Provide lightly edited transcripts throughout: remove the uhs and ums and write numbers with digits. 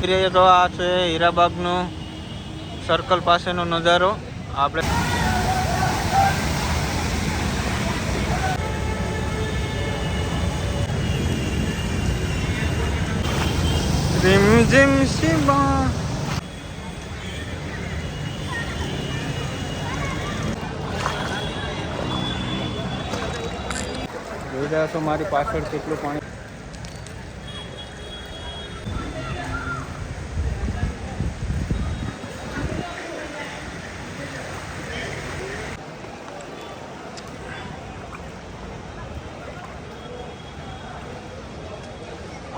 રહીએ તો આ છે હીરાબાગનું સર્કલ પાસેનો નજારો. આપણે રીમઝીમ શિબા જોઈ રહ્યા છો મારી પાછળ કેટલું પાણી.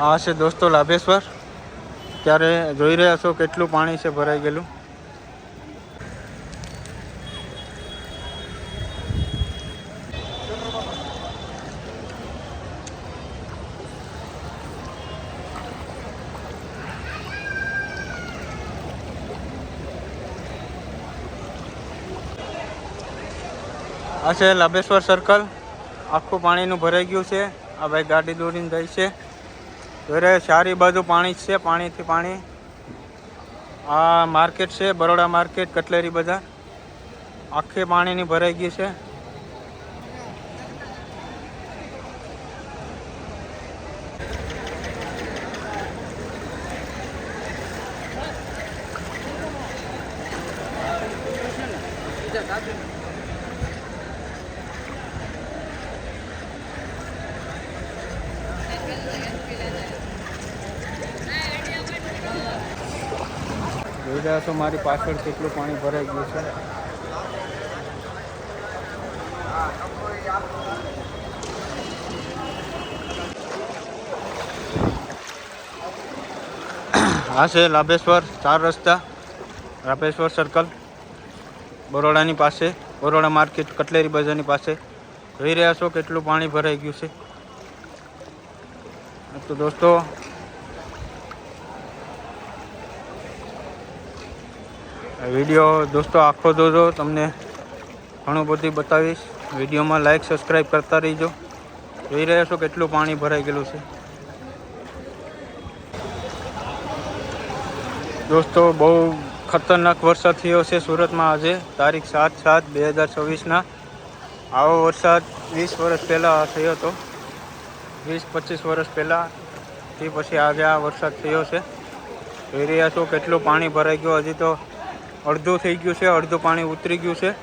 આ છે દોસ્તો લાભેશ્વર. ત્યારે જોઈ રહ્યા છો કેટલું પાણી છે ભરાઈ ગયેલું. આ છે લાભેશ્વર સર્કલ. આખું પાણીનું ભરાઈ ગયું છે. આ ભાઈ ગાડી દોડીને જાય છે. જોઈ રહ્યા ચારે બાજુ પાણી જ છે, પાણીથી પાણી. આ માર્કેટ છે, બરોડા માર્કેટ, કટલેરી બજાર. આખે પાણીની ભરાઈ ગઈ છે. જોઈ રહ્યા છો મારી પાછળ કેટલું પાણી ભરાઈ ગયું છે. આ છે લાભેશ્વર 4 રસ્તા, લાભેશ્વર સર્કલ, બરોડાની પાસે, બરોડા માર્કેટ, કટલેરી બજારની પાસે. જોઈ રહ્યા છો કેટલું પાણી ભરાઈ ગયું છે. તો દોસ્તો વિડીયો આખો જોજો, તમને ઘણું બધું બતાવીશ. વિડીયોમાં લાઈક સબસ્ક્રાઈબ કરતા રહીજો. જોઈ રહ્યા છો કેટલું પાણી ભરાઈ ગયેલું છે. દોસ્તો બહુ ખતરનાક વરસાદ થયો છે સુરતમાં આજે તારીખ 7/7/2024. આવો વરસાદ 20 વર્ષ પહેલાં થયો હતો. 20-25 વર્ષ પહેલાંથી પછી આજે આ વરસાદ થયો છે. જોઈ રહ્યા છો કેટલું પાણી ભરાઈ ગયું. હજી તો અડધું થઈ ગયું છે, અડધું પાણી ઉતરી ગયું છે.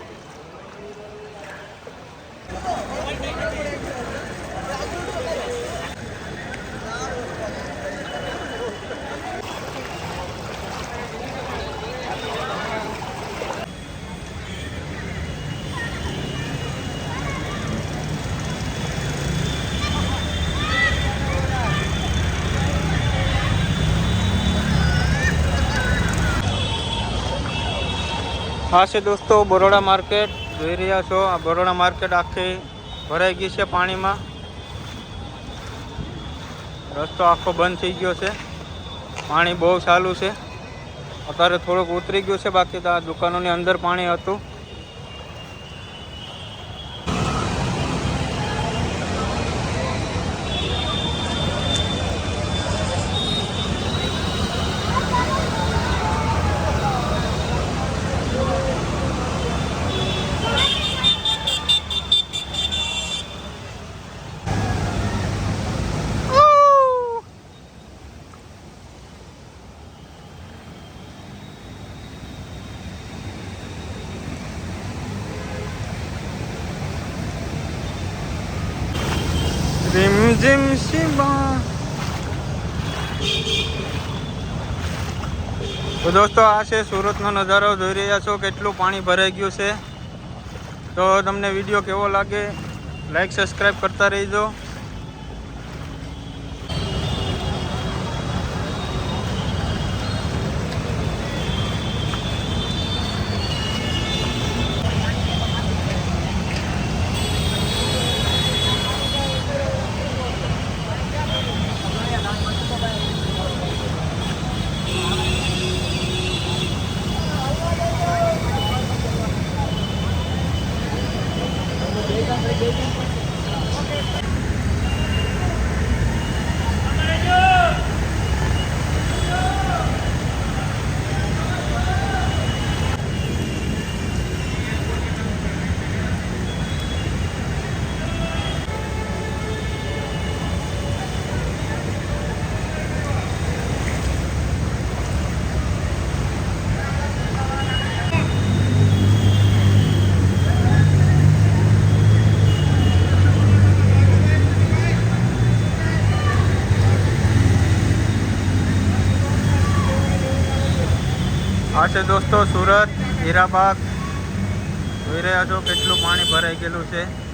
આ છે દોસ્તો બરોડા માર્કેટ. જોઈ રહ્યા છો આ બરોડા માર્કેટ આખી ભરાઈ ગઈ છે પાણીમાં. રસ્તો આખો બંધ થઈ ગયો છે. પાણી બહુ ચાલુ છે. અત્યારે થોડુંક ઉતરી ગયું છે, બાકી તો આ દુકાનોની અંદર પાણી હતું. રીમઝીમ શિબા. તો દોસ્તો આ છે સુરતનો નજારો. જોઈ રહ્યા છો કેટલું પાણી ભરાઈ ગયું છે. તો તમને વિડીયો કેવો લાગે લાઈક સબસ્ક્રાઈબ કરતા રહીજો. છે દોસ્તો સુરત હીરાબાગ. જોઈ રહ્યા છો કેટલું પાણી ભરાઈ ગયેલું છે.